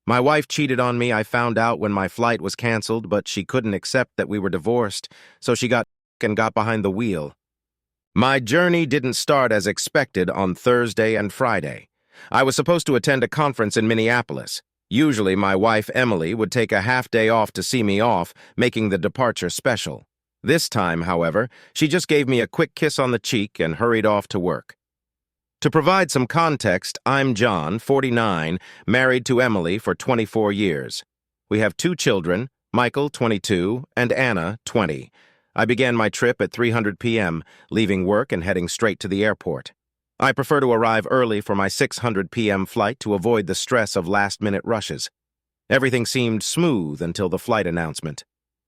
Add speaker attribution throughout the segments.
Speaker 1: My wife cheated on me. I found out when my flight was canceled, but she couldn't accept that we were divorced, so she got and got behind the wheel. My journey didn't start as expected on Thursday and Friday. I was supposed to attend a conference in Minneapolis. Usually, my wife, Emily, would take a half-day off to see me off, making the departure special. This time, however, she just gave me a quick kiss on the cheek and hurried off to work. To provide some context, I'm John, 49, married to Emily for 24 years. We have 2 children, Michael, 22, and Anna, 20. I began my trip at 3:00 p.m., leaving work and heading straight to the airport. I prefer to arrive early for my 6:00 p.m. flight to avoid the stress of last-minute rushes. Everything seemed smooth until the flight announcement.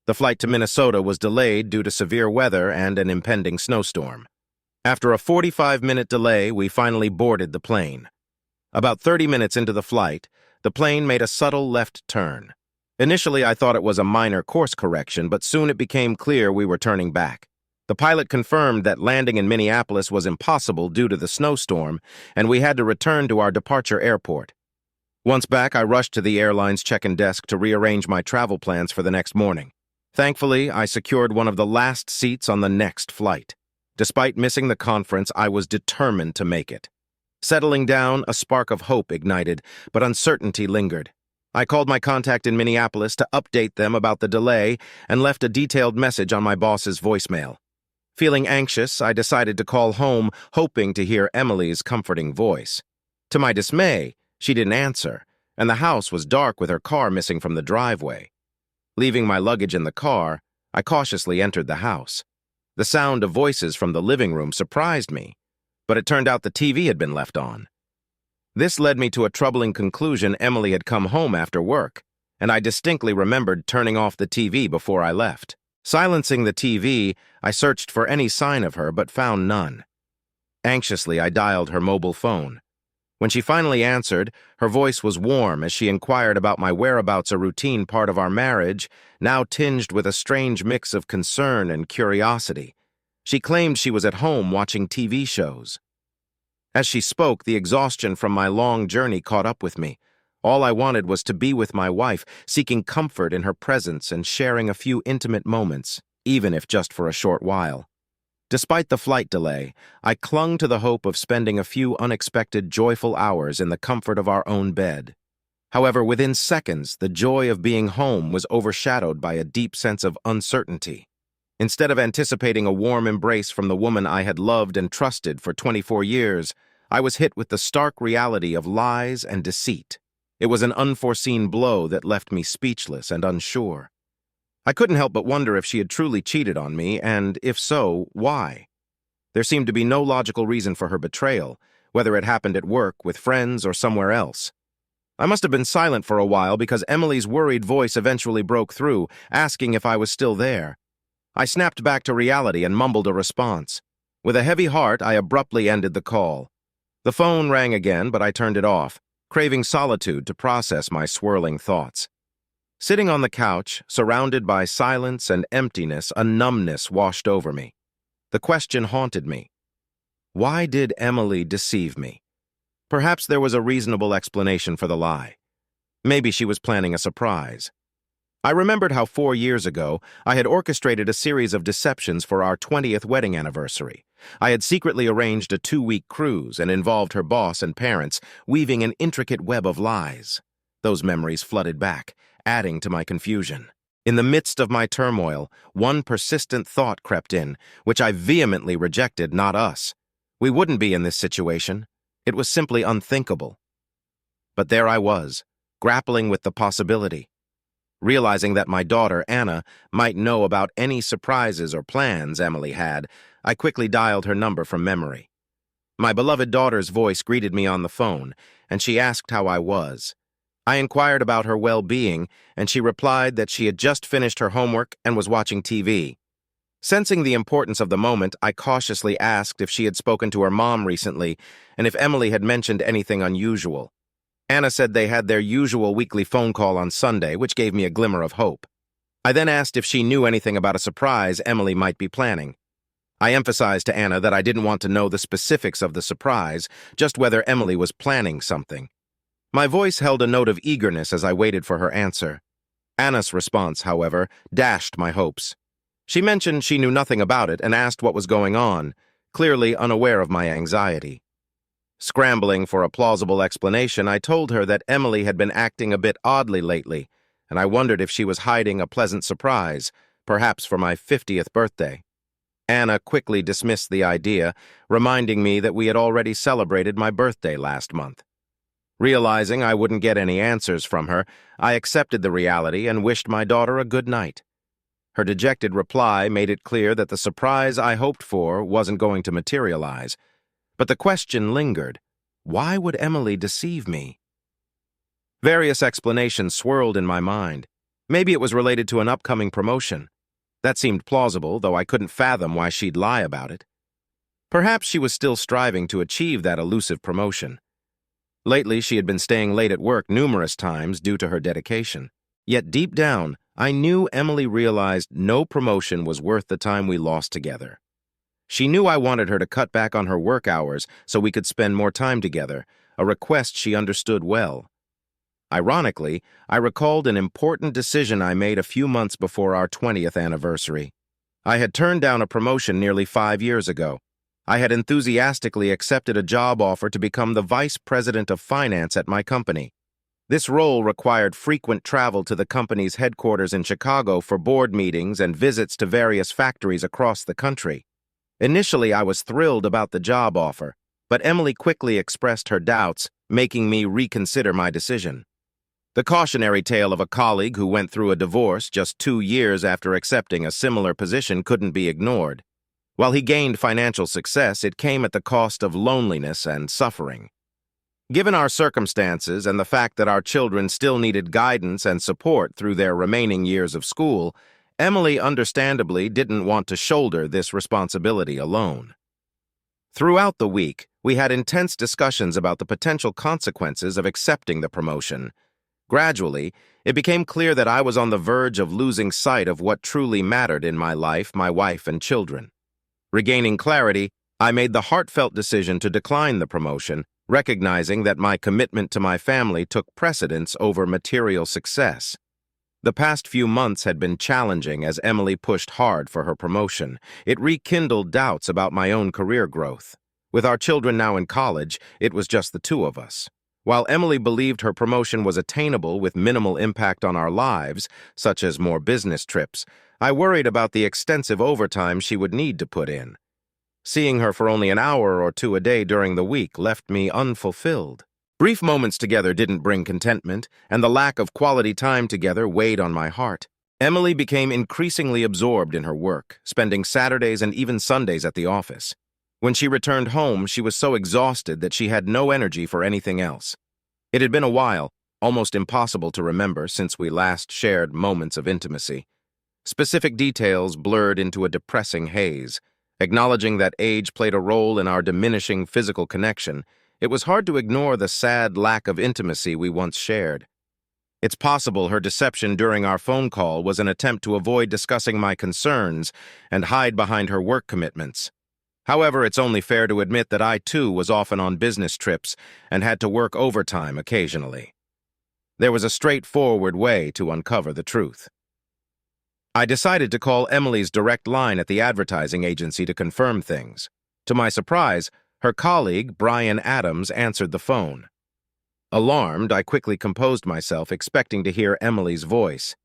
Speaker 1: The flight to Minnesota was delayed due to severe weather and an impending snowstorm. After a 45-minute delay, we finally boarded the plane. About 30 minutes into the flight, the plane made a subtle left turn. Initially, I thought it was a minor course correction, but soon it became clear we were turning back. The pilot confirmed that landing in Minneapolis was impossible due to the snowstorm, and we had to return to our departure airport. Once back, I rushed to the airline's check-in desk to rearrange my travel plans for the next morning. Thankfully, I secured one of the last seats on the next flight. Despite missing the conference, I was determined to make it. Settling down, a spark of hope ignited, but uncertainty lingered. I called my contact in Minneapolis to update them about the delay and left a detailed message on my boss's voicemail. Feeling anxious, I decided to call home, hoping to hear Emily's comforting voice. To my dismay, she didn't answer, and the house was dark with her car missing from the driveway. Leaving my luggage in the car, I cautiously entered the house. The sound of voices from the living room surprised me, but it turned out the TV had been left on. This led me to a troubling conclusion: Emily had come home after work, and I distinctly remembered turning off the TV before I left. Silencing the TV, I searched for any sign of her but found none. Anxiously, I dialed her mobile phone. When she finally answered, her voice was warm as she inquired about my whereabouts, a routine part of our marriage, now tinged with a strange mix of concern and curiosity. She claimed she was at home watching TV shows. As she spoke, the exhaustion from my long journey caught up with me. All I wanted was to be with my wife, seeking comfort in her presence and sharing a few intimate moments, even if just for a short while. Despite the flight delay, I clung to the hope of spending a few unexpected, joyful hours in the comfort of our own bed. However, within seconds, the joy of being home was overshadowed by a deep sense of uncertainty. Instead of anticipating a warm embrace from the woman I had loved and trusted for 24 years, I was hit with the stark reality of lies and deceit. It was an unforeseen blow that left me speechless and unsure. I couldn't help but wonder if she had truly cheated on me, and if so, why? There seemed to be no logical reason for her betrayal, whether it happened at work, with friends, or somewhere else. I must have been silent for a while because Emily's worried voice eventually broke through, asking if I was still there. I snapped back to reality and mumbled a response. With a heavy heart, I abruptly ended the call. The phone rang again, but I turned it off, craving solitude to process my swirling thoughts. Sitting on the couch, surrounded by silence and emptiness, a numbness washed over me. The question haunted me. Why did Emily deceive me? Perhaps there was a reasonable explanation for the lie. Maybe she was planning a surprise. I remembered how 4 years ago I had orchestrated a series of deceptions for our 20th wedding anniversary. I had secretly arranged a 2-week cruise and involved her boss and parents, weaving an intricate web of lies. Those memories flooded back, adding to my confusion. In the midst of my turmoil, one persistent thought crept in, which I vehemently rejected: not us. We wouldn't be in this situation. It was simply unthinkable. But there I was, grappling with the possibility. Realizing that my daughter, Anna, might know about any surprises or plans Emily had, I quickly dialed her number from memory. My beloved daughter's voice greeted me on the phone, and she asked how I was. I inquired about her well-being, and she replied that she had just finished her homework and was watching TV. Sensing the importance of the moment, I cautiously asked if she had spoken to her mom recently and if Emily had mentioned anything unusual. Anna said they had their usual weekly phone call on Sunday, which gave me a glimmer of hope. I then asked if she knew anything about a surprise Emily might be planning. I emphasized to Anna that I didn't want to know the specifics of the surprise, just whether Emily was planning something. My voice held a note of eagerness as I waited for her answer. Anna's response, however, dashed my hopes. She mentioned she knew nothing about it and asked what was going on, clearly unaware of my anxiety. Scrambling for a plausible explanation, I told her that Emily had been acting a bit oddly lately, and I wondered if she was hiding a pleasant surprise, perhaps for my 50th birthday. Anna quickly dismissed the idea, reminding me that we had already celebrated my birthday last month. Realizing I wouldn't get any answers from her, I accepted the reality and wished my daughter a good night. Her dejected reply made it clear that the surprise I hoped for wasn't going to materialize. But the question lingered. Why would Emily deceive me? Various explanations swirled in my mind. Maybe it was related to an upcoming promotion. That seemed plausible, though I couldn't fathom why she'd lie about it. Perhaps she was still striving to achieve that elusive promotion. Lately, she had been staying late at work numerous times due to her dedication. Yet deep down, I knew Emily realized no promotion was worth the time we lost together. She knew I wanted her to cut back on her work hours so we could spend more time together, a request she understood well. Ironically, I recalled an important decision I made a few months before our 20th anniversary. I had turned down a promotion nearly 5 years ago. I had enthusiastically accepted a job offer to become the vice president of finance at my company. This role required frequent travel to the company's headquarters in Chicago for board meetings and visits to various factories across the country. Initially, I was thrilled about the job offer, but Emily quickly expressed her doubts, making me reconsider my decision. The cautionary tale of a colleague who went through a divorce just 2 years after accepting a similar position couldn't be ignored. While he gained financial success, it came at the cost of loneliness and suffering. Given our circumstances and the fact that our children still needed guidance and support through their remaining years of school, Emily understandably didn't want to shoulder this responsibility alone. Throughout the week, we had intense discussions about the potential consequences of accepting the promotion. Gradually, it became clear that I was on the verge of losing sight of what truly mattered in my life, my wife, and children. Regaining clarity, I made the heartfelt decision to decline the promotion, recognizing that my commitment to my family took precedence over material success. The past few months had been challenging as Emily pushed hard for her promotion. It rekindled doubts about my own career growth. With our children now in college, it was just the two of us. While Emily believed her promotion was attainable with minimal impact on our lives, such as more business trips, I worried about the extensive overtime she would need to put in. Seeing her for only an hour or two a day during the week left me unfulfilled. Brief moments together didn't bring contentment, and the lack of quality time together weighed on my heart. Emily became increasingly absorbed in her work, spending Saturdays and even Sundays at the office. When she returned home, she was so exhausted that she had no energy for anything else. It had been a while, almost impossible to remember since we last shared moments of intimacy. Specific details blurred into a depressing haze. Acknowledging that age played a role in our diminishing physical connection, it was hard to ignore the sad lack of intimacy we once shared. It's possible her deception during our phone call was an attempt to avoid discussing my concerns and hide behind her work commitments. However, it's only fair to admit that I too was often on business trips and had to work overtime occasionally. There was a straightforward way to uncover the truth. I decided to call Emily's direct line at the advertising agency to confirm things. To my surprise, her colleague, Brian Adams, answered the phone. Alarmed, I quickly composed myself, expecting to hear Emily's voice.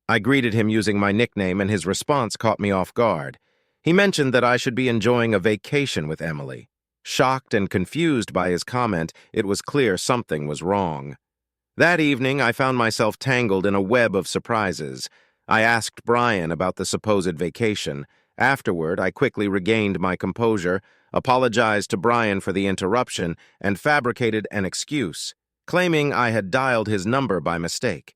Speaker 1: I greeted him using my nickname, and his response caught me off guard. He mentioned that I should be enjoying a vacation with Emily. Shocked and confused by his comment, it was clear something was wrong. That evening, I found myself tangled in a web of surprises. I asked Brian about the supposed vacation. Afterward, I quickly regained my composure, apologized to Brian for the interruption, and fabricated an excuse, claiming I had dialed his number by mistake.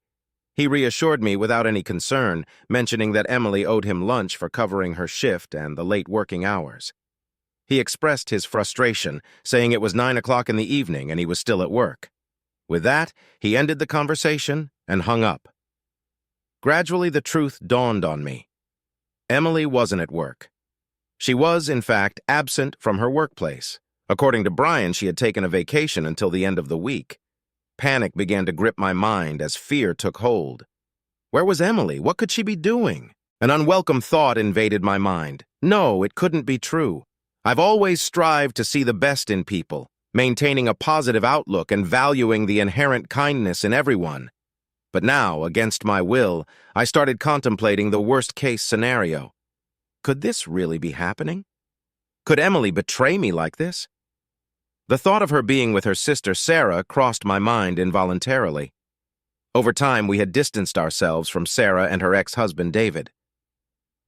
Speaker 1: He reassured me without any concern, mentioning that Emily owed him lunch for covering her shift and the late working hours. He expressed his frustration, saying it was 9 o'clock in the evening and he was still at work. With that, he ended the conversation and hung up. Gradually, the truth dawned on me. Emily wasn't at work. She was, in fact, absent from her workplace. According to Brian, she had taken a vacation until the end of the week. Panic began to grip my mind as fear took hold. Where was Emily? What could she be doing? An unwelcome thought invaded my mind. No, it couldn't be true. I've always strived to see the best in people, maintaining a positive outlook and valuing the inherent kindness in everyone. But now, against my will, I started contemplating the worst-case scenario. Could this really be happening? Could Emily betray me like this? The thought of her being with her sister Sarah crossed my mind involuntarily. Over time, we had distanced ourselves from Sarah and her ex-husband David.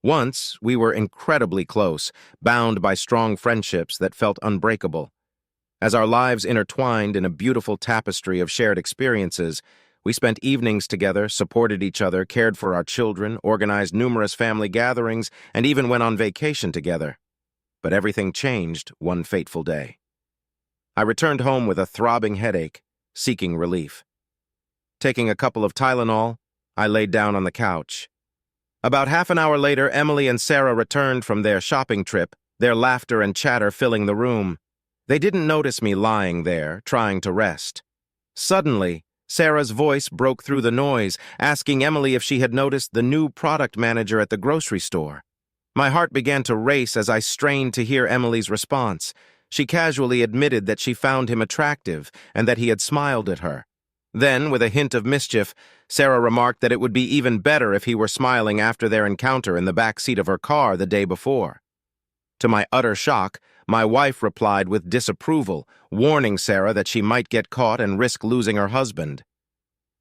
Speaker 1: Once, we were incredibly close, bound by strong friendships that felt unbreakable. As our lives intertwined in a beautiful tapestry of shared experiences, we spent evenings together, supported each other, cared for our children, organized numerous family gatherings, and even went on vacation together. But everything changed one fateful day. I returned home with a throbbing headache, seeking relief. Taking a couple of Tylenol, I laid down on the couch. About half an hour later, Emily and Sarah returned from their shopping trip, their laughter and chatter filling the room. They didn't notice me lying there, trying to rest. Suddenly, Sarah's voice broke through the noise, asking Emily if she had noticed the new product manager at the grocery store. My heart began to race as I strained to hear Emily's response. She casually admitted that she found him attractive and that he had smiled at her. Then, with a hint of mischief, Sarah remarked that it would be even better if he were smiling after their encounter in the back seat of her car the day before. To my utter shock, my wife replied with disapproval, warning Sarah that she might get caught and risk losing her husband.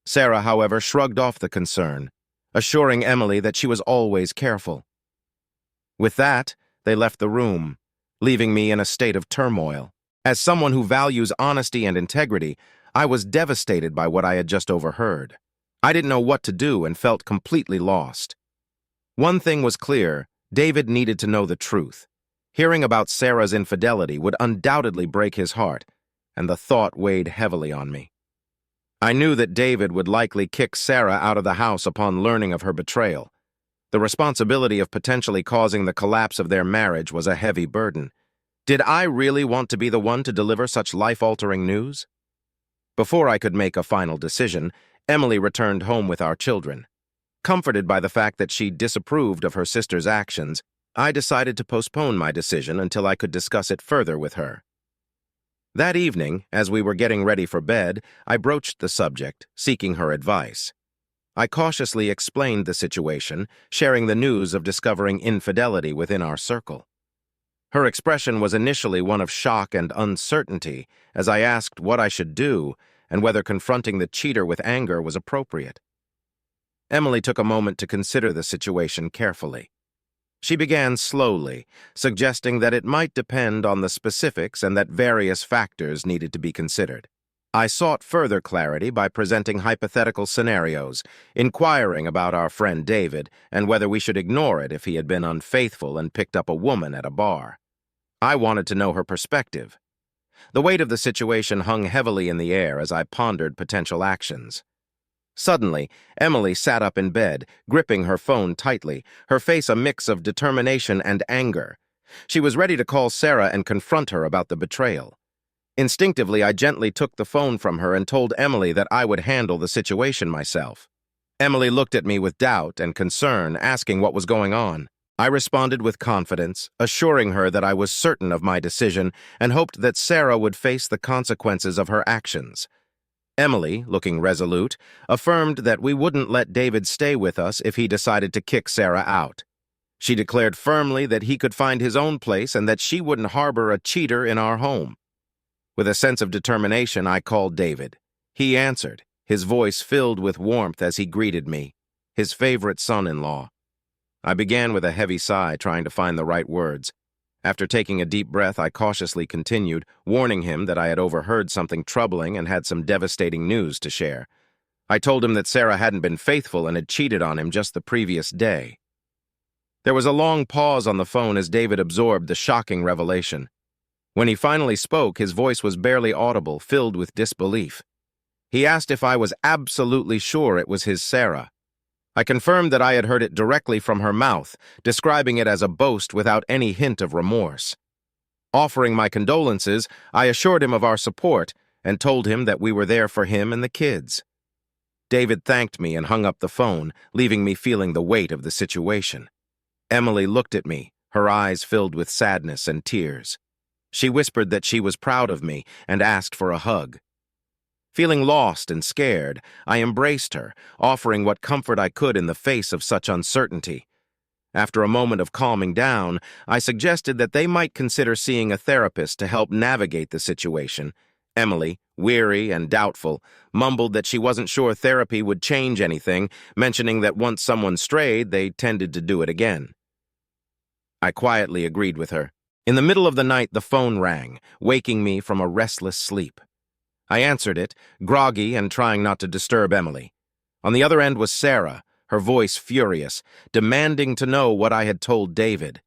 Speaker 1: Sarah, however, shrugged off the concern, assuring Emily that she was always careful. With that, they left the room, leaving me in a state of turmoil. As someone who values honesty and integrity, I was devastated by what I had just overheard. I didn't know what to do and felt completely lost. One thing was clear: David needed to know the truth. Hearing about Sarah's infidelity would undoubtedly break his heart, and the thought weighed heavily on me. I knew that David would likely kick Sarah out of the house upon learning of her betrayal. The responsibility of potentially causing the collapse of their marriage was a heavy burden. Did I really want to be the one to deliver such life-altering news? Before I could make a final decision, Emily returned home with our children. Comforted by the fact that she disapproved of her sister's actions, I decided to postpone my decision until I could discuss it further with her. That evening, as we were getting ready for bed, I broached the subject, seeking her advice. I cautiously explained the situation, sharing the news of discovering infidelity within our circle. Her expression was initially one of shock and uncertainty as I asked what I should do and whether confronting the cheater with anger was appropriate. Emily took a moment to consider the situation carefully. She began slowly, suggesting that it might depend on the specifics and that various factors needed to be considered. I sought further clarity by presenting hypothetical scenarios, inquiring about our friend David and whether we should ignore it if he had been unfaithful and picked up a woman at a bar. I wanted to know her perspective. The weight of the situation hung heavily in the air as I pondered potential actions. Suddenly, Emily sat up in bed, gripping her phone tightly, her face a mix of determination and anger. She was ready to call Sarah and confront her about the betrayal. Instinctively, I gently took the phone from her and told Emily that I would handle the situation myself. Emily looked at me with doubt and concern, asking what was going on. I responded with confidence, assuring her that I was certain of my decision and hoped that Sarah would face the consequences of her actions. Emily, looking resolute, affirmed that we wouldn't let David stay with us if he decided to kick Sarah out. She declared firmly that he could find his own place and that she wouldn't harbor a cheater in our home. With a sense of determination, I called David. He answered, his voice filled with warmth as he greeted me, his favorite son-in-law. I began with a heavy sigh, trying to find the right words. After taking a deep breath, I cautiously continued, warning him that I had overheard something troubling and had some devastating news to share. I told him that Sarah hadn't been faithful and had cheated on him just the previous day. There was a long pause on the phone as David absorbed the shocking revelation. When he finally spoke, his voice was barely audible, filled with disbelief. He asked if I was absolutely sure it was his Sarah. I confirmed that I had heard it directly from her mouth, describing it as a boast without any hint of remorse. Offering my condolences, I assured him of our support and told him that we were there for him and the kids. David thanked me and hung up the phone, leaving me feeling the weight of the situation. Emily looked at me, her eyes filled with sadness and tears. She whispered that she was proud of me and asked for a hug. Feeling lost and scared, I embraced her, offering what comfort I could in the face of such uncertainty. After a moment of calming down, I suggested that they might consider seeing a therapist to help navigate the situation. Emily, weary and doubtful, mumbled that she wasn't sure therapy would change anything, mentioning that once someone strayed, they tended to do it again. I quietly agreed with her. In the middle of the night, the phone rang, waking me from a restless sleep. I answered it, groggy and trying not to disturb Emily. On the other end was Sarah, her voice furious, demanding to know what I had told David.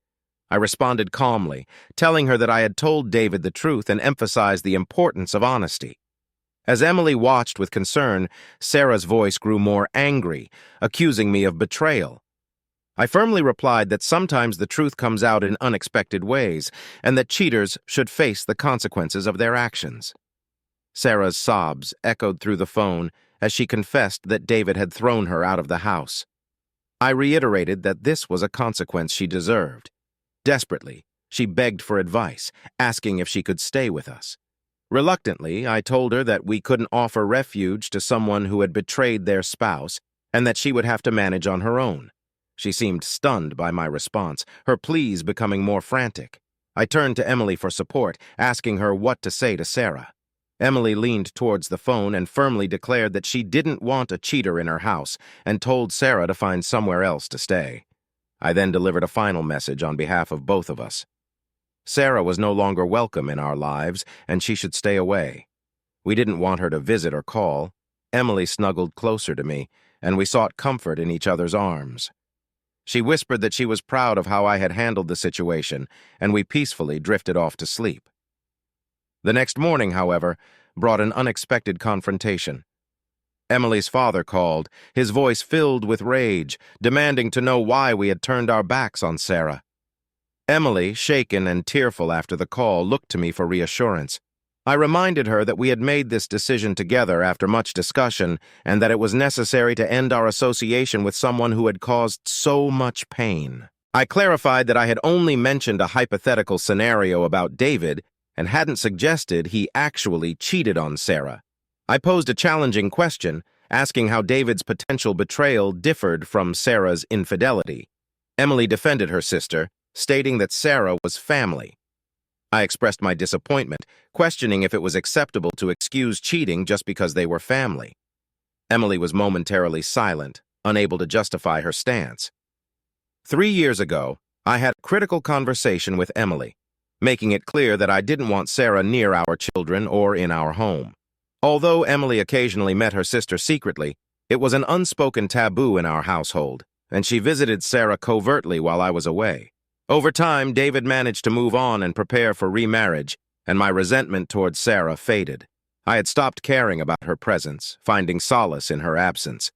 Speaker 1: I responded calmly, telling her that I had told David the truth and emphasized the importance of honesty. As Emily watched with concern, Sarah's voice grew more angry, accusing me of betrayal. I firmly replied that sometimes the truth comes out in unexpected ways, and that cheaters should face the consequences of their actions. Sarah's sobs echoed through the phone as she confessed that David had thrown her out of the house. I reiterated that this was a consequence she deserved. Desperately, she begged for advice, asking if she could stay with us. Reluctantly, I told her that we couldn't offer refuge to someone who had betrayed their spouse and that she would have to manage on her own. She seemed stunned by my response, her pleas becoming more frantic. I turned to Emily for support, asking her what to say to Sarah. Emily leaned towards the phone and firmly declared that she didn't want a cheater in her house and told Sarah to find somewhere else to stay. I then delivered a final message on behalf of both of us. Sarah was no longer welcome in our lives, and she should stay away. We didn't want her to visit or call. Emily snuggled closer to me, and we sought comfort in each other's arms. She whispered that she was proud of how I had handled the situation, and we peacefully drifted off to sleep. The next morning, however, brought an unexpected confrontation. Emily's father called, his voice filled with rage, demanding to know why we had turned our backs on Sarah. Emily, shaken and tearful after the call, looked to me for reassurance. I reminded her that we had made this decision together after much discussion and that it was necessary to end our association with someone who had caused so much pain. I clarified that I had only mentioned a hypothetical scenario about David and hadn't suggested he actually cheated on Sarah. I posed a challenging question, asking how David's potential betrayal differed from Sarah's infidelity. Emily defended her sister, stating that Sarah was family. I expressed my disappointment, questioning if it was acceptable to excuse cheating just because they were family. Emily was momentarily silent, unable to justify her stance. 3 years ago, I had a critical conversation with Emily, making it clear that I didn't want Sarah near our children or in our home. Although Emily occasionally met her sister secretly, it was an unspoken taboo in our household, and she visited Sarah covertly while I was away. Over time, David managed to move on and prepare for remarriage, and my resentment towards Sarah faded. I had stopped caring about her presence, finding solace in her absence.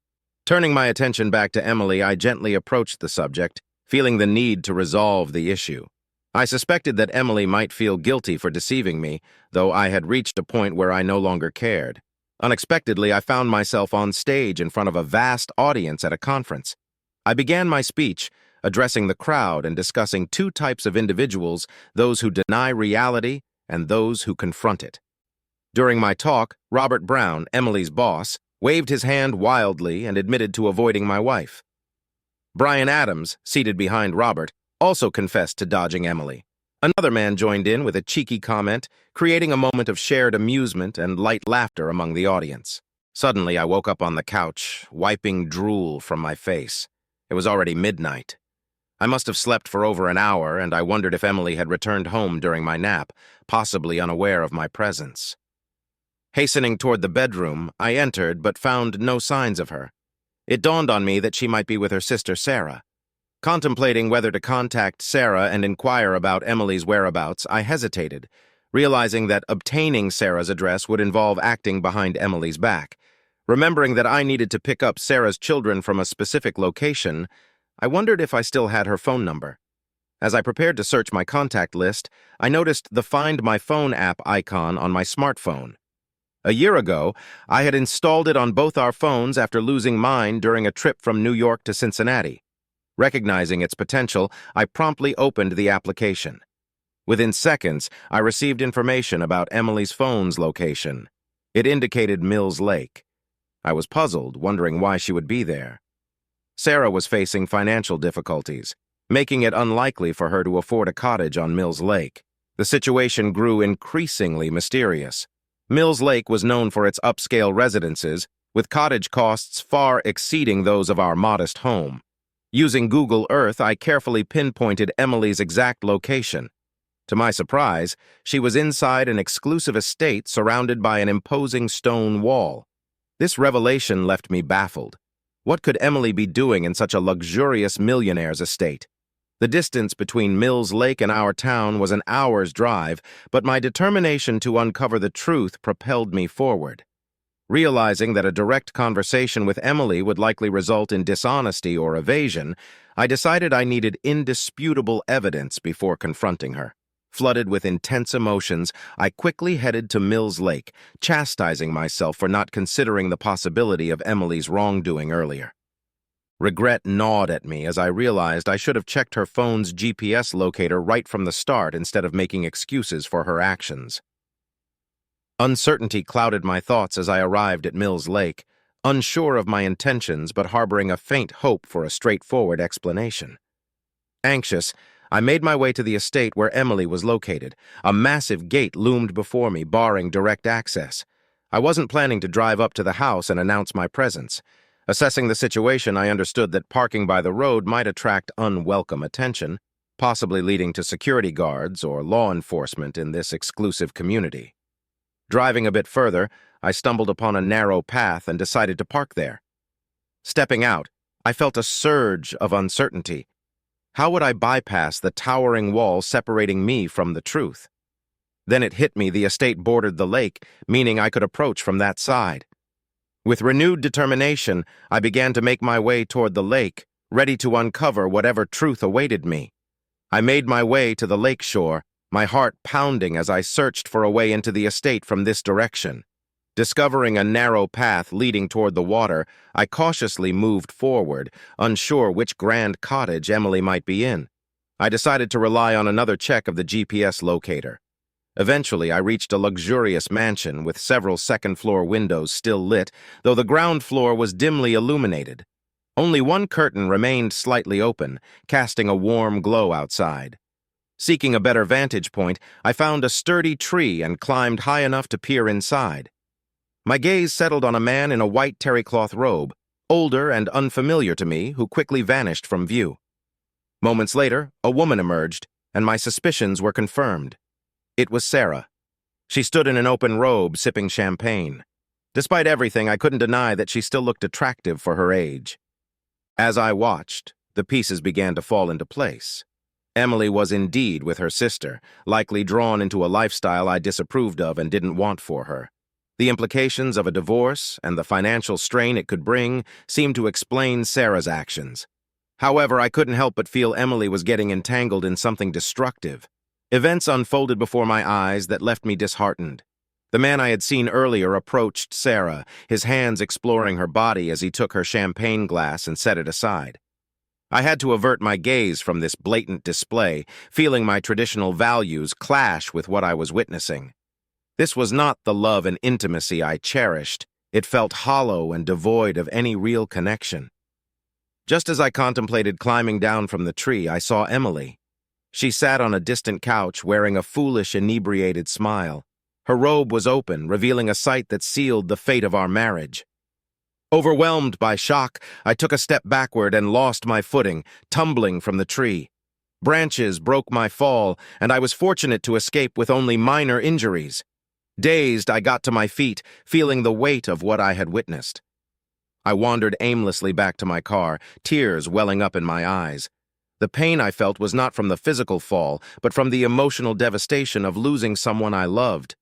Speaker 1: Turning my attention back to Emily, I gently approached the subject, feeling the need to resolve the issue. I suspected that Emily might feel guilty for deceiving me, though I had reached a point where I no longer cared. Unexpectedly, I found myself on stage in front of a vast audience at a conference. I began my speech, addressing the crowd and discussing 2 types of individuals, those who deny reality and those who confront it. During my talk, Robert Brown, Emily's boss, waved his hand wildly and admitted to avoiding my wife. Brian Adams, seated behind Robert, also confessed to dodging Emily. Another man joined in with a cheeky comment, creating a moment of shared amusement and light laughter among the audience. Suddenly, I woke up on the couch, wiping drool from my face. It was already midnight. I must have slept for over an hour, and I wondered if Emily had returned home during my nap, possibly unaware of my presence. Hastening toward the bedroom, I entered but found no signs of her. It dawned on me that she might be with her sister Sarah. Contemplating whether to contact Sarah and inquire about Emily's whereabouts, I hesitated, realizing that obtaining Sarah's address would involve acting behind Emily's back. Remembering that I needed to pick up Sarah's children from a specific location, I wondered if I still had her phone number. As I prepared to search my contact list, I noticed the Find My Phone app icon on my smartphone. A year ago, I had installed it on both our phones after losing mine during a trip from New York to Cincinnati. Recognizing its potential, I promptly opened the application. Within seconds, I received information about Emily's phone's location. It indicated Mills Lake. I was puzzled, wondering why she would be there. Sarah was facing financial difficulties, making it unlikely for her to afford a cottage on Mills Lake. The situation grew increasingly mysterious. Mills Lake was known for its upscale residences, with cottage costs far exceeding those of our modest home. Using Google Earth, I carefully pinpointed Emily's exact location. To my surprise, she was inside an exclusive estate surrounded by an imposing stone wall. This revelation left me baffled. What could Emily be doing in such a luxurious millionaire's estate? The distance between Mills Lake and our town was an hour's drive, but my determination to uncover the truth propelled me forward. Realizing that a direct conversation with Emily would likely result in dishonesty or evasion, I decided I needed indisputable evidence before confronting her. Flooded with intense emotions, I quickly headed to Mills Lake, chastising myself for not considering the possibility of Emily's wrongdoing earlier. Regret gnawed at me as I realized I should have checked her phone's GPS locator right from the start instead of making excuses for her actions. Uncertainty clouded my thoughts as I arrived at Mills Lake, unsure of my intentions but harboring a faint hope for a straightforward explanation. Anxious, I made my way to the estate where Emily was located. A massive gate loomed before me, barring direct access. I wasn't planning to drive up to the house and announce my presence. Assessing the situation, I understood that parking by the road might attract unwelcome attention, possibly leading to security guards or law enforcement in this exclusive community. Driving a bit further, I stumbled upon a narrow path and decided to park there. Stepping out, I felt a surge of uncertainty. How would I bypass the towering wall separating me from the truth? Then it hit me the estate bordered the lake, meaning I could approach from that side. With renewed determination, I began to make my way toward the lake, ready to uncover whatever truth awaited me. I made my way to the lake shore, my heart pounding as I searched for a way into the estate from this direction. Discovering a narrow path leading toward the water, I cautiously moved forward, unsure which grand cottage Emily might be in. I decided to rely on another check of the GPS locator. Eventually, I reached a luxurious mansion with several second-floor windows still lit, though the ground floor was dimly illuminated. Only one curtain remained slightly open, casting a warm glow outside. Seeking a better vantage point, I found a sturdy tree and climbed high enough to peer inside. My gaze settled on a man in a white terrycloth robe, older and unfamiliar to me, who quickly vanished from view. Moments later, a woman emerged, and my suspicions were confirmed. It was Sarah. She stood in an open robe, sipping champagne. Despite everything, I couldn't deny that she still looked attractive for her age. As I watched, the pieces began to fall into place. Emily was indeed with her sister, likely drawn into a lifestyle I disapproved of and didn't want for her. The implications of a divorce and the financial strain it could bring seemed to explain Sarah's actions. However, I couldn't help but feel Emily was getting entangled in something destructive. Events unfolded before my eyes that left me disheartened. The man I had seen earlier approached Sarah, his hands exploring her body as he took her champagne glass and set it aside. I had to avert my gaze from this blatant display, feeling my traditional values clash with what I was witnessing. This was not the love and intimacy I cherished. It felt hollow and devoid of any real connection. Just as I contemplated climbing down from the tree, I saw Emily. She sat on a distant couch wearing a foolish, inebriated smile. Her robe was open, revealing a sight that sealed the fate of our marriage. Overwhelmed by shock, I took a step backward and lost my footing, tumbling from the tree. Branches broke my fall, and I was fortunate to escape with only minor injuries. Dazed, I got to my feet, feeling the weight of what I had witnessed. I wandered aimlessly back to my car, tears welling up in my eyes. The pain I felt was not from the physical fall, but from the emotional devastation of losing someone I loved.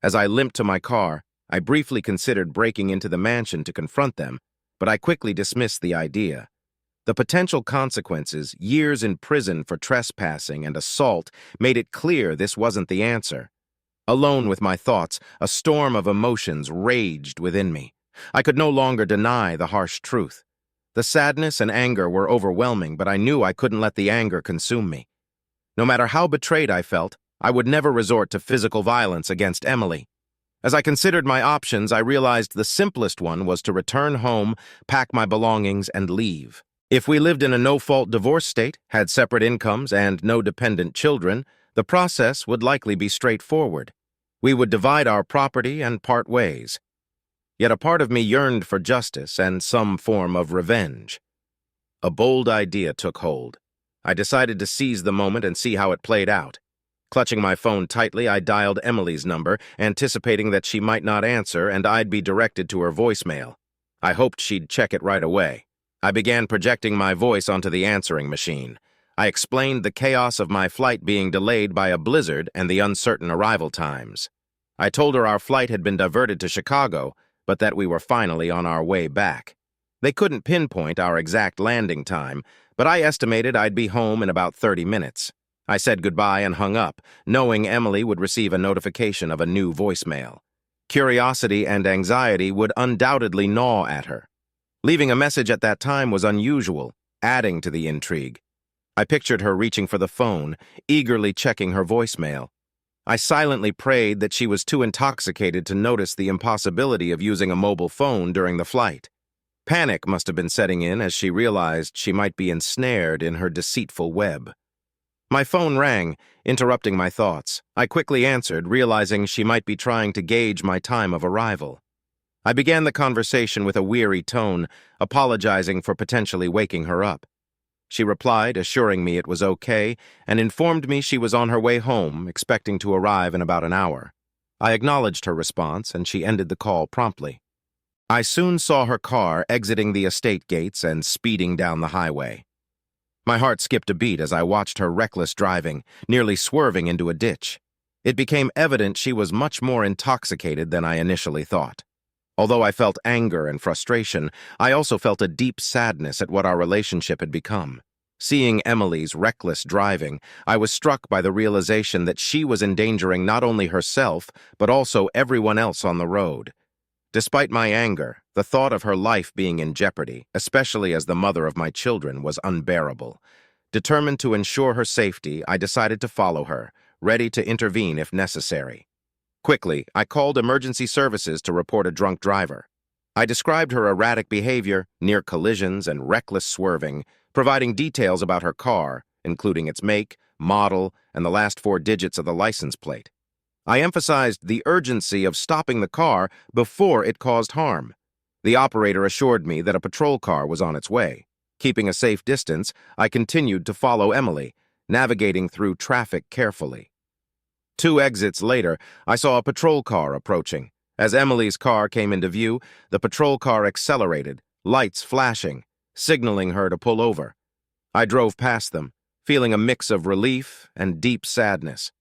Speaker 1: As I limped to my car, I briefly considered breaking into the mansion to confront them, but I quickly dismissed the idea. The potential consequences, years in prison for trespassing and assault, made it clear this wasn't the answer. Alone with my thoughts, a storm of emotions raged within me. I could no longer deny the harsh truth. The sadness and anger were overwhelming, but I knew I couldn't let the anger consume me. No matter how betrayed I felt, I would never resort to physical violence against Emily. As I considered my options, I realized the simplest one was to return home, pack my belongings, and leave. If we lived in a no-fault divorce state, had separate incomes, and no dependent children, the process would likely be straightforward. We would divide our property and part ways. Yet a part of me yearned for justice and some form of revenge. A bold idea took hold. I decided to seize the moment and see how it played out. Clutching my phone tightly, I dialed Emily's number, anticipating that she might not answer and I'd be directed to her voicemail. I hoped she'd check it right away. I began projecting my voice onto the answering machine. I explained the chaos of my flight being delayed by a blizzard and the uncertain arrival times. I told her our flight had been diverted to Chicago, but that we were finally on our way back. They couldn't pinpoint our exact landing time, but I estimated I'd be home in about 30 minutes. I said goodbye and hung up, knowing Emily would receive a notification of a new voicemail. Curiosity and anxiety would undoubtedly gnaw at her. Leaving a message at that time was unusual, adding to the intrigue. I pictured her reaching for the phone, eagerly checking her voicemail. I silently prayed that she was too intoxicated to notice the impossibility of using a mobile phone during the flight. Panic must have been setting in as she realized she might be ensnared in her deceitful web. My phone rang, interrupting my thoughts. I quickly answered, realizing she might be trying to gauge my time of arrival. I began the conversation with a weary tone, apologizing for potentially waking her up. She replied, assuring me it was okay, and informed me she was on her way home, expecting to arrive in about an hour. I acknowledged her response, and she ended the call promptly. I soon saw her car exiting the estate gates and speeding down the highway. My heart skipped a beat as I watched her reckless driving, nearly swerving into a ditch. It became evident she was much more intoxicated than I initially thought. Although I felt anger and frustration, I also felt a deep sadness at what our relationship had become. Seeing Emily's reckless driving, I was struck by the realization that she was endangering not only herself, but also everyone else on the road. Despite my anger, the thought of her life being in jeopardy, especially as the mother of my children, was unbearable. Determined to ensure her safety, I decided to follow her, ready to intervene if necessary. Quickly, I called emergency services to report a drunk driver. I described her erratic behavior, near collisions, and reckless swerving, providing details about her car, including its make, model, and the last 4 digits of the license plate. I emphasized the urgency of stopping the car before it caused harm. The operator assured me that a patrol car was on its way. Keeping a safe distance, I continued to follow Emily, navigating through traffic carefully. 2 exits later, I saw a patrol car approaching. As Emily's car came into view, the patrol car accelerated, lights flashing, signaling her to pull over. I drove past them, feeling a mix of relief and deep sadness.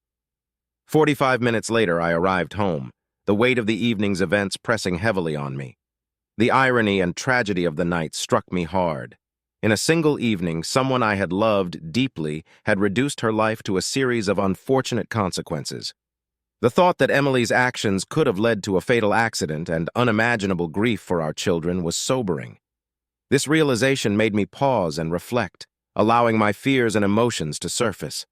Speaker 1: 45 minutes later, I arrived home, the weight of the evening's events pressing heavily on me. The irony and tragedy of the night struck me hard. In a single evening, someone I had loved deeply had reduced her life to a series of unfortunate consequences. The thought that Emily's actions could have led to a fatal accident and unimaginable grief for our children was sobering. This realization made me pause and reflect, allowing my fears and emotions to surface.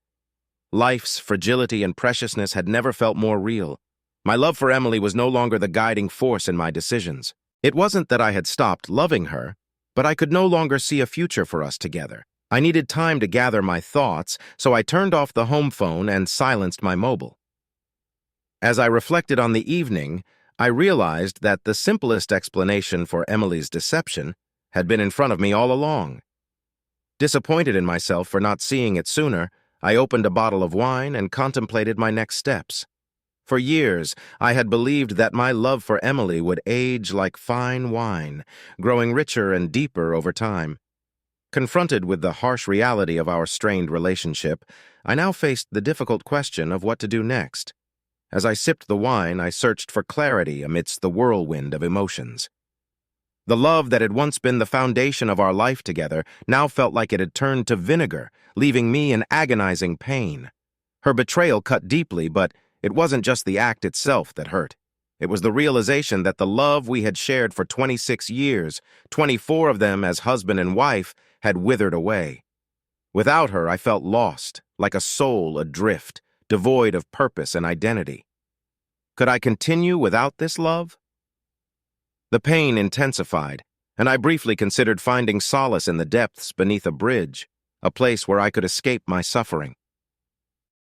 Speaker 1: Life's fragility and preciousness had never felt more real. My love for Emily was no longer the guiding force in my decisions. It wasn't that I had stopped loving her, but I could no longer see a future for us together. I needed time to gather my thoughts, so I turned off the home phone and silenced my mobile. As I reflected on the evening, I realized that the simplest explanation for Emily's deception had been in front of me all along. Disappointed in myself for not seeing it sooner, I opened a bottle of wine and contemplated my next steps. For years, I had believed that my love for Emily would age like fine wine, growing richer and deeper over time. Confronted with the harsh reality of our strained relationship, I now faced the difficult question of what to do next. As I sipped the wine, I searched for clarity amidst the whirlwind of emotions. The love that had once been the foundation of our life together now felt like it had turned to vinegar, leaving me in agonizing pain. Her betrayal cut deeply, but It wasn't just the act itself that hurt. It was the realization that the love we had shared for 26 years, 24 of them as husband and wife, had withered away. Without her, I felt lost, like a soul adrift, devoid of purpose and identity. Could I continue without this love? The pain intensified, and I briefly considered finding solace in the depths beneath a bridge, a place where I could escape my suffering.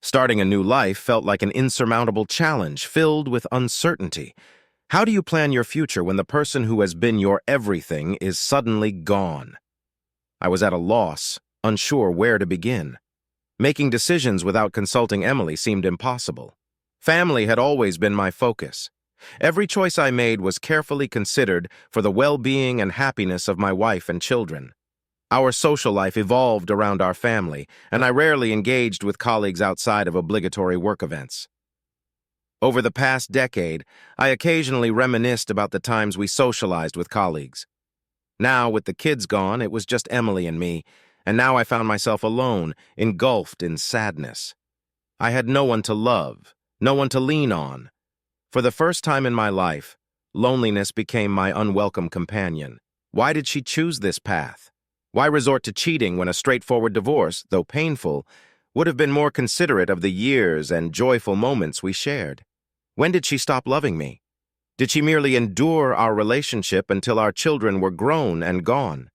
Speaker 1: Starting a new life felt like an insurmountable challenge filled with uncertainty. How do you plan your future when the person who has been your everything is suddenly gone? I was at a loss, unsure where to begin. Making decisions without consulting Emily seemed impossible. Family had always been my focus. Every choice I made was carefully considered for the well-being and happiness of my wife and children. Our social life evolved around our family, and I rarely engaged with colleagues outside of obligatory work events. Over the past decade, I occasionally reminisced about the times we socialized with colleagues. Now, with the kids gone, it was just Emily and me, and now I found myself alone, engulfed in sadness. I had no one to love, no one to lean on. For the first time in my life, loneliness became my unwelcome companion. Why did she choose this path? Why resort to cheating when a straightforward divorce, though painful, would have been more considerate of the years and joyful moments we shared? When did she stop loving me? Did she merely endure our relationship until our children were grown and gone?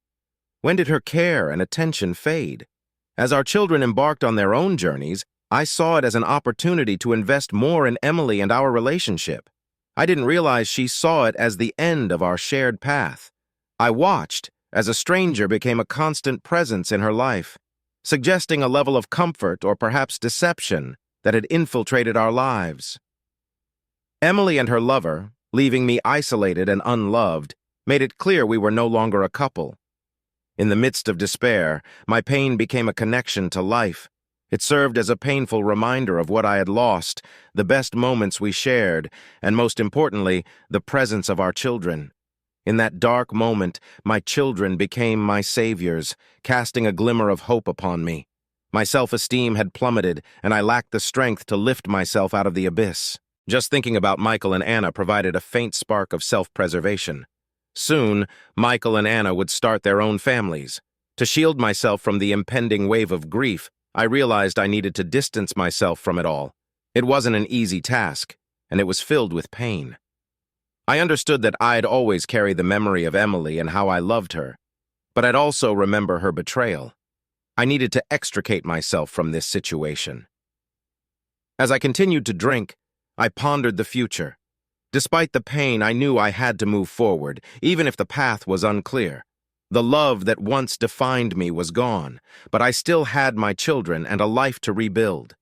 Speaker 1: When did her care and attention fade? As our children embarked on their own journeys, I saw it as an opportunity to invest more in Emily and our relationship. I didn't realize she saw it as the end of our shared path. I watched as a stranger became a constant presence in her life, suggesting a level of comfort or perhaps deception that had infiltrated our lives. Emily and her lover, leaving me isolated and unloved, made it clear we were no longer a couple. In the midst of despair, my pain became a connection to life. It served as a painful reminder of what I had lost, the best moments we shared, and most importantly, the presence of our children. In that dark moment, my children became my saviors, casting a glimmer of hope upon me. My self-esteem had plummeted, and I lacked the strength to lift myself out of the abyss. Just thinking about Michael and Anna provided a faint spark of self-preservation. Soon, Michael and Anna would start their own families. To shield myself from the impending wave of grief, I realized I needed to distance myself from it all. It wasn't an easy task, and it was filled with pain. I understood that I'd always carry the memory of Emily and how I loved her, but I'd also remember her betrayal. I needed to extricate myself from this situation. As I continued to drink, I pondered the future. Despite the pain, I knew I had to move forward, even if the path was unclear. The love that once defined me was gone, but I still had my children and a life to rebuild.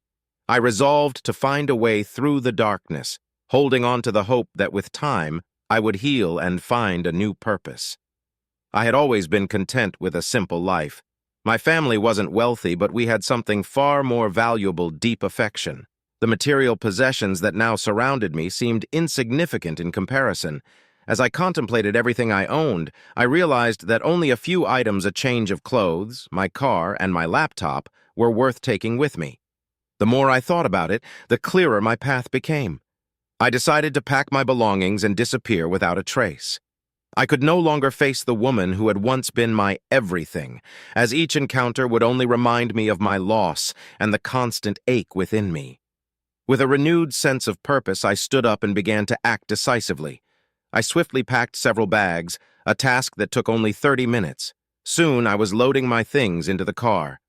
Speaker 1: I resolved to find a way through the darkness, holding on to the hope that with time, I would heal and find a new purpose. I had always been content with a simple life. My family wasn't wealthy, but we had something far more valuable: deep affection. The material possessions that now surrounded me seemed insignificant in comparison. As I contemplated everything I owned, I realized that only a few items, a change of clothes, my car, and my laptop, were worth taking with me. The more I thought about it, the clearer my path became. I decided to pack my belongings and disappear without a trace. I could no longer face the woman who had once been my everything, as each encounter would only remind me of my loss and the constant ache within me. With a renewed sense of purpose, I stood up and began to act decisively. I swiftly packed several bags, a task that took only 30 minutes. Soon, I was loading my things into the car.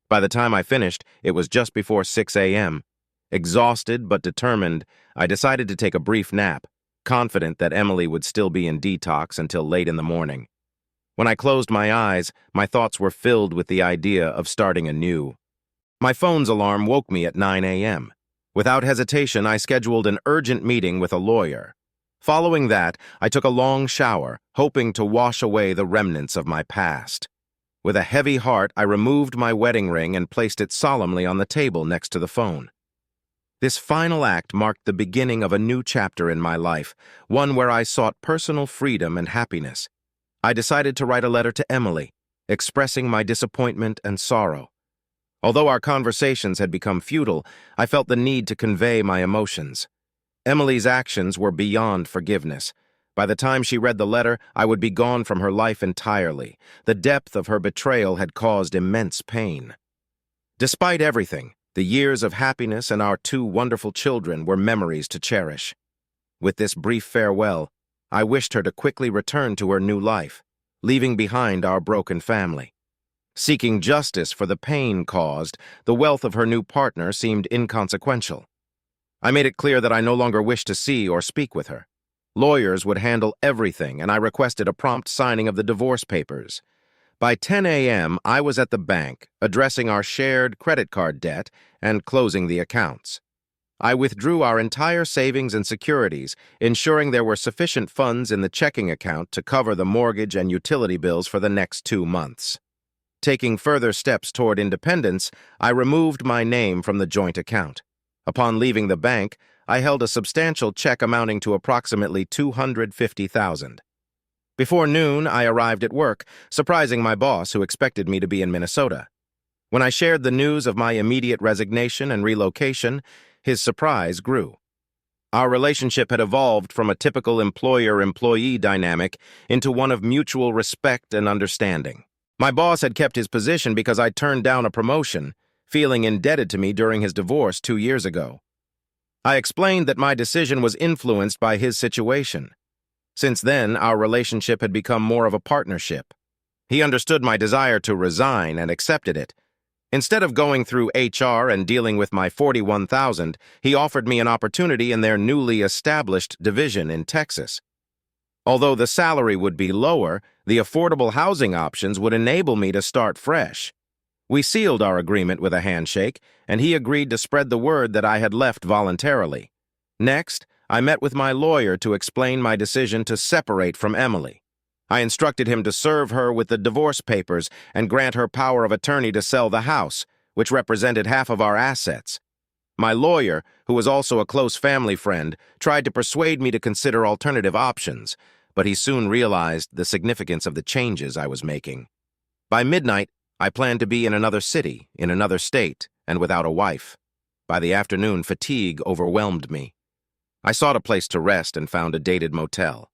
Speaker 1: By the time I finished, it was just before 6 a.m. Exhausted but determined, I decided to take a brief nap, confident that Emily would still be in detox until late in the morning. When I closed my eyes, my thoughts were filled with the idea of starting anew. My phone's alarm woke me at 9 a.m. Without hesitation, I scheduled an urgent meeting with a lawyer. Following that, I took a long shower, hoping to wash away the remnants of my past. With a heavy heart, I removed my wedding ring and placed it solemnly on the table next to the phone. This final act marked the beginning of a new chapter in my life, one where I sought personal freedom and happiness. I decided to write a letter to Emily, expressing my disappointment and sorrow. Although our conversations had become futile, I felt the need to convey my emotions. Emily's actions were beyond forgiveness. By the time she read the letter, I would be gone from her life entirely. The depth of her betrayal had caused immense pain. Despite everything, the years of happiness and our 2 wonderful children were memories to cherish. With this brief farewell, I wished her to quickly return to her new life, leaving behind our broken family. Seeking justice for the pain caused, the wealth of her new partner seemed inconsequential. I made it clear that I no longer wished to see or speak with her. Lawyers would handle everything, and I requested a prompt signing of the divorce papers. By 10 a.m., I was at the bank, addressing our shared credit card debt and closing the accounts. I withdrew our entire savings and securities, ensuring there were sufficient funds in the checking account to cover the mortgage and utility bills for the next 2 months. Taking further steps toward independence, I removed my name from the joint account. Upon leaving the bank, I held a substantial check amounting to approximately $250,000. Before noon, I arrived at work, surprising my boss, who expected me to be in Minnesota. When I shared the news of my immediate resignation and relocation, his surprise grew. Our relationship had evolved from a typical employer-employee dynamic into one of mutual respect and understanding. My boss had kept his position because I turned down a promotion, feeling indebted to me during his divorce 2 years ago. I explained that my decision was influenced by his situation. Since then, our relationship had become more of a partnership. He understood my desire to resign and accepted it. Instead of going through HR and dealing with my $41,000, he offered me an opportunity in their newly established division in Texas. Although the salary would be lower, the affordable housing options would enable me to start fresh. We sealed our agreement with a handshake, and he agreed to spread the word that I had left voluntarily. Next, I met with my lawyer to explain my decision to separate from Emily. I instructed him to serve her with the divorce papers and grant her power of attorney to sell the house, which represented half of our assets. My lawyer, who was also a close family friend, tried to persuade me to consider alternative options, but he soon realized the significance of the changes I was making. By midnight, I planned to be in another city, in another state, and without a wife. By the afternoon, fatigue overwhelmed me. I sought a place to rest and found a dated motel.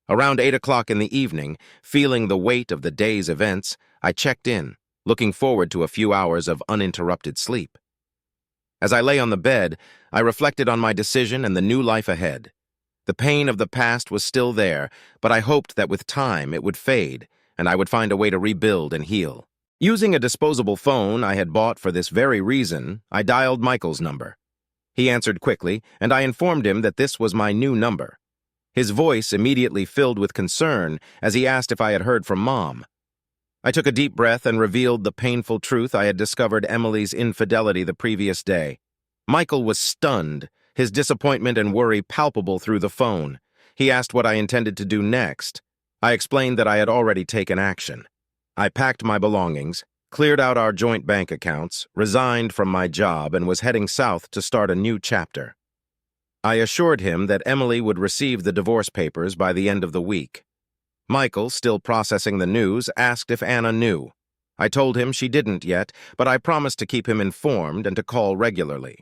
Speaker 1: Around 8 o'clock in the evening, feeling the weight of the day's events, I checked in, looking forward to a few hours of uninterrupted sleep. As I lay on the bed, I reflected on my decision and the new life ahead. The pain of the past was still there, but I hoped that with time it would fade, and I would find a way to rebuild and heal. Using a disposable phone I had bought for this very reason, I dialed Michael's number. He answered quickly, and I informed him that this was my new number. His voice immediately filled with concern as he asked if I had heard from Mom. I took a deep breath and revealed the painful truth I had discovered Emily's infidelity the previous day. Michael was stunned, his disappointment and worry palpable through the phone. He asked what I intended to do next. I explained that I had already taken action. I packed my belongings, cleared out our joint bank accounts, resigned from my job, and was heading south to start a new chapter. I assured him that Emily would receive the divorce papers by the end of the week. Michael, still processing the news, asked if Anna knew. I told him she didn't yet, but I promised to keep him informed and to call regularly.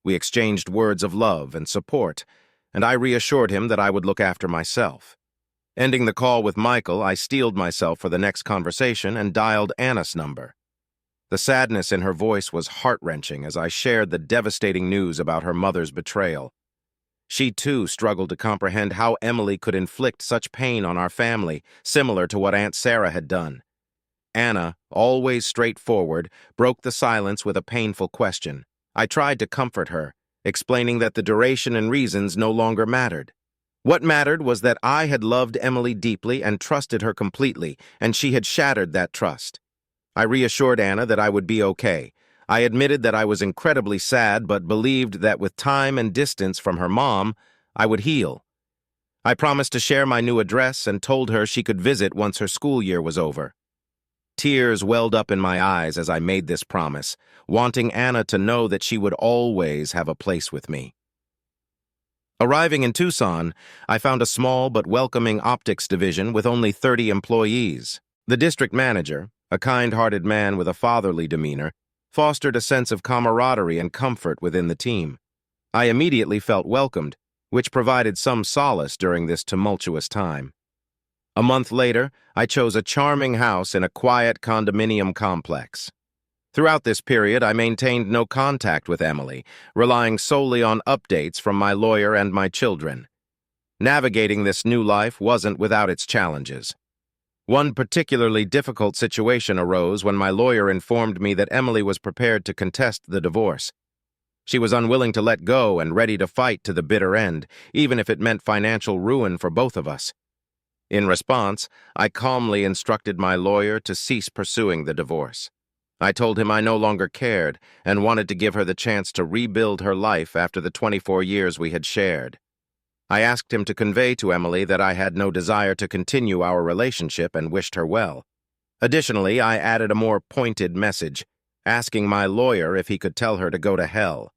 Speaker 1: We exchanged words of love and support, and I reassured him that I would look after myself. Ending the call with Michael, I steeled myself for the next conversation and dialed Anna's number. The sadness in her voice was heart-wrenching as I shared the devastating news about her mother's betrayal. She, too, struggled to comprehend how Emily could inflict such pain on our family, similar to what Aunt Sarah had done. Anna, always straightforward, broke the silence with a painful question. I tried to comfort her, explaining that the duration and reasons no longer mattered. What mattered was that I had loved Emily deeply and trusted her completely, and she had shattered that trust. I reassured Anna that I would be okay. I admitted that I was incredibly sad, but believed that with time and distance from her mom, I would heal. I promised to share my new address and told her she could visit once her school year was over. Tears welled up in my eyes as I made this promise, wanting Anna to know that she would always have a place with me. Arriving in Tucson, I found a small but welcoming optics division with only 30 employees. The district manager, a kind-hearted man with a fatherly demeanor, fostered a sense of camaraderie and comfort within the team. I immediately felt welcomed, which provided some solace during this tumultuous time. A month later, I chose a charming house in a quiet condominium complex. Throughout this period, I maintained no contact with Emily, relying solely on updates from my lawyer and my children. Navigating this new life wasn't without its challenges. One particularly difficult situation arose when my lawyer informed me that Emily was prepared to contest the divorce. She was unwilling to let go and ready to fight to the bitter end, even if it meant financial ruin for both of us. In response, I calmly instructed my lawyer to cease pursuing the divorce. I told him I no longer cared and wanted to give her the chance to rebuild her life after the 24 years we had shared. I asked him to convey to Emily that I had no desire to continue our relationship and wished her well. Additionally, I added a more pointed message, asking my lawyer if he could tell her to go to hell.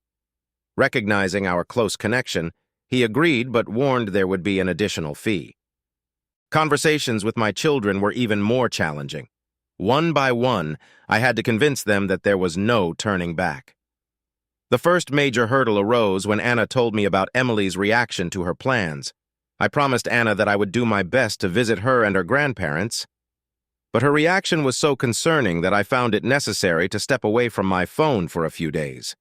Speaker 1: Recognizing our close connection, he agreed but warned there would be an additional fee. Conversations with my children were even more challenging. One by one, I had to convince them that there was no turning back. The first major hurdle arose when Anna told me about Emily's reaction to her plans. I promised Anna that I would do my best to visit her and her grandparents, but her reaction was so concerning that I found it necessary to step away from my phone for a few days.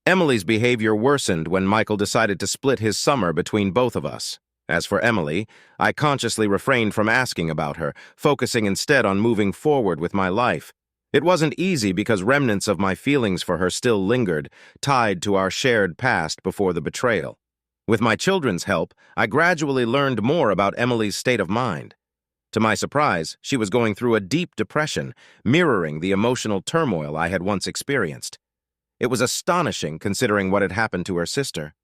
Speaker 1: Emily's behavior worsened when Michael decided to split his summer between both of us. As for Emily, I consciously refrained from asking about her, focusing instead on moving forward with my life. It wasn't easy because remnants of my feelings for her still lingered, tied to our shared past before the betrayal. With my children's help, I gradually learned more about Emily's state of mind. To my surprise, she was going through a deep depression, mirroring the emotional turmoil I had once experienced. It was astonishing considering what had happened to her sister.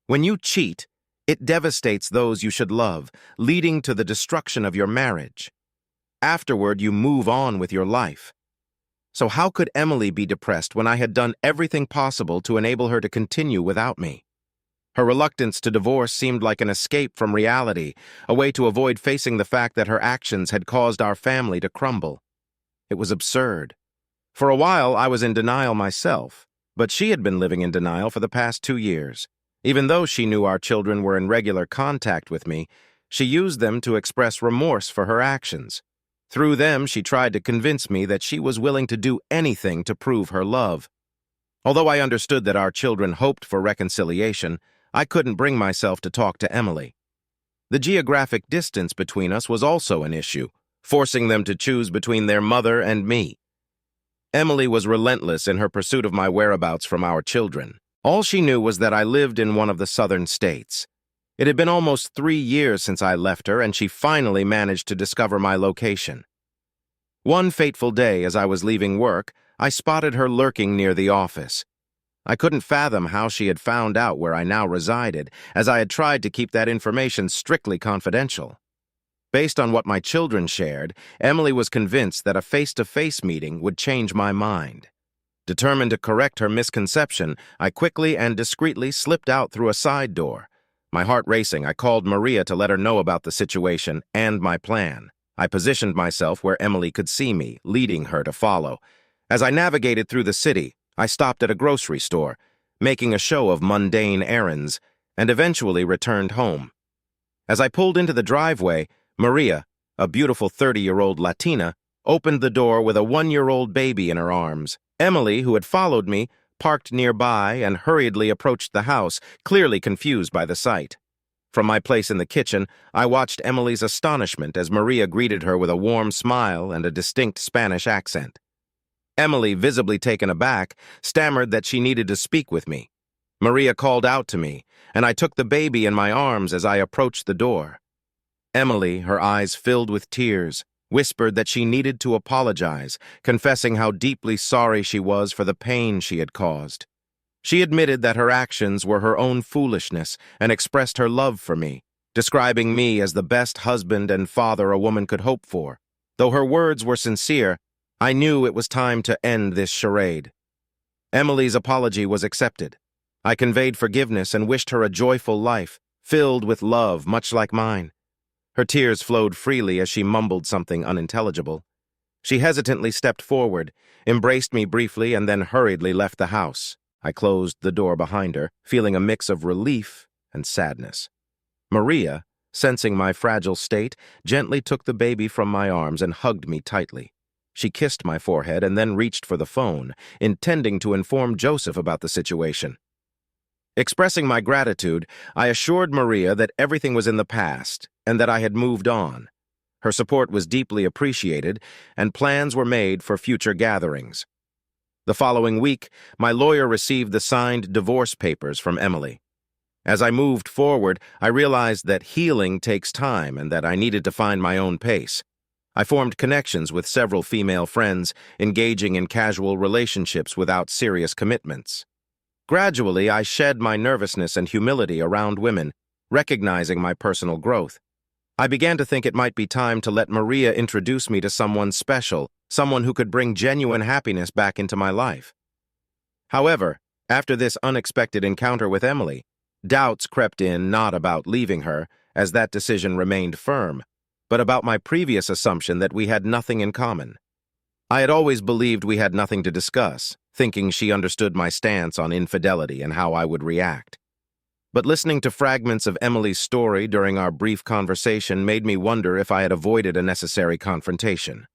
Speaker 1: When you cheat, it devastates those you should love, leading to the destruction of your marriage. Afterward, you move on with your life. So how could Emily be depressed when I had done everything possible to enable her to continue without me? Her reluctance to divorce seemed like an escape from reality, a way to avoid facing the fact that her actions had caused our family to crumble. It was absurd. For a while, I was in denial myself, but she had been living in denial for the past 2 years. Even though she knew our children were in regular contact with me, she used them to express remorse for her actions. Through them, she tried to convince me that she was willing to do anything to prove her love. Although I understood that our children hoped for reconciliation, I couldn't bring myself to talk to Emily. The geographic distance between us was also an issue, forcing them to choose between their mother and me. Emily was relentless in her pursuit of my whereabouts from our children. All she knew was that I lived in one of the southern states. It had been almost 3 years since I left her, and she finally managed to discover my location. One fateful day, as I was leaving work, I spotted her lurking near the office. I couldn't fathom how she had found out where I now resided, as I had tried to keep that information strictly confidential. Based on what my children shared, Emily was convinced that a face-to-face meeting would change my mind. Determined to correct her misconception, I quickly and discreetly slipped out through a side door. My heart racing, I called Maria to let her know about the situation and my plan. I positioned myself where Emily could see me, leading her to follow. As I navigated through the city, I stopped at a grocery store, making a show of mundane errands, and eventually returned home. As I pulled into the driveway, Maria, a beautiful 30-year-old Latina, opened the door with a 1-year-old baby in her arms. Emily, who had followed me, parked nearby and hurriedly approached the house, clearly confused by the sight. From my place in the kitchen, I watched Emily's astonishment as Maria greeted her with a warm smile and a distinct Spanish accent. Emily, visibly taken aback, stammered that she needed to speak with me. Maria called out to me, and I took the baby in my arms as I approached the door. Emily, her eyes filled with tears, whispered that she needed to apologize, confessing how deeply sorry she was for the pain she had caused. She admitted that her actions were her own foolishness and expressed her love for me, describing me as the best husband and father a woman could hope for. Though her words were sincere, I knew it was time to end this charade. Emily's apology was accepted. I conveyed forgiveness and wished her a joyful life, filled with love, much like mine. Her tears flowed freely as she mumbled something unintelligible. She hesitantly stepped forward, embraced me briefly, and then hurriedly left the house. I closed the door behind her, feeling a mix of relief and sadness. Maria, sensing my fragile state, gently took the baby from my arms and hugged me tightly. She kissed my forehead and then reached for the phone, intending to inform Joseph about the situation. Expressing my gratitude, I assured Maria that everything was in the past and that I had moved on. Her support was deeply appreciated, and plans were made for future gatherings. The following week, my lawyer received the signed divorce papers from Emily. As I moved forward, I realized that healing takes time and that I needed to find my own pace. I formed connections with several female friends, engaging in casual relationships without serious commitments. Gradually, I shed my nervousness and humility around women, recognizing my personal growth. I began to think it might be time to let Maria introduce me to someone special, someone who could bring genuine happiness back into my life. However, after this unexpected encounter with Emily, doubts crept in not about leaving her, as that decision remained firm, but about my previous assumption that we had nothing in common. I had always believed we had nothing to discuss, thinking she understood my stance on infidelity and how I would react. But listening to fragments of Emily's story during our brief conversation made me wonder if I had avoided a necessary confrontation.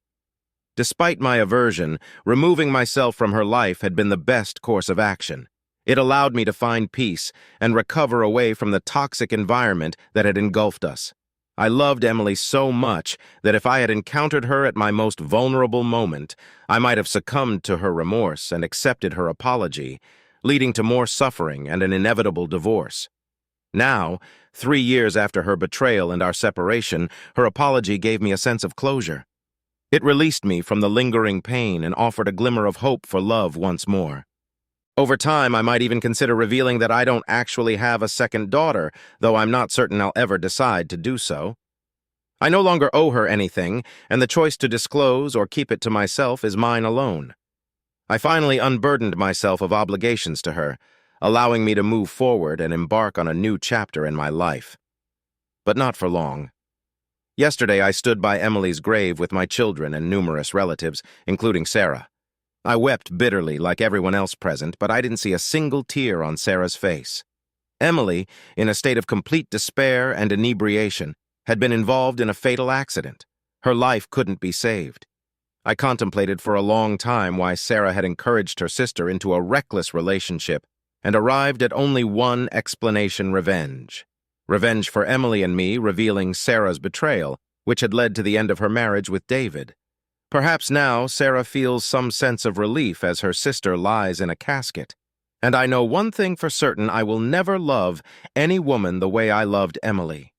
Speaker 1: Despite my aversion, removing myself from her life had been the best course of action. It allowed me to find peace and recover away from the toxic environment that had engulfed us. I loved Emily so much that if I had encountered her at my most vulnerable moment, I might have succumbed to her remorse and accepted her apology, leading to more suffering and an inevitable divorce. Now, 3 years after her betrayal and our separation, her apology gave me a sense of closure. It released me from the lingering pain and offered a glimmer of hope for love once more. Over time, I might even consider revealing that I don't actually have a second daughter, though I'm not certain I'll ever decide to do so. I no longer owe her anything, and the choice to disclose or keep it to myself is mine alone. I finally unburdened myself of obligations to her, allowing me to move forward and embark on a new chapter in my life. But not for long. Yesterday, I stood by Emily's grave with my children and numerous relatives, including Sarah. I wept bitterly like everyone else present, but I didn't see a single tear on Sarah's face. Emily, in a state of complete despair and inebriation, had been involved in a fatal accident. Her life couldn't be saved. I contemplated for a long time why Sarah had encouraged her sister into a reckless relationship and arrived at only one explanation: revenge. Revenge for Emily and me, revealing Sarah's betrayal, which had led to the end of her marriage with David. Perhaps now Sarah feels some sense of relief as her sister lies in a casket. And I know one thing for certain: I will never love any woman the way I loved Emily.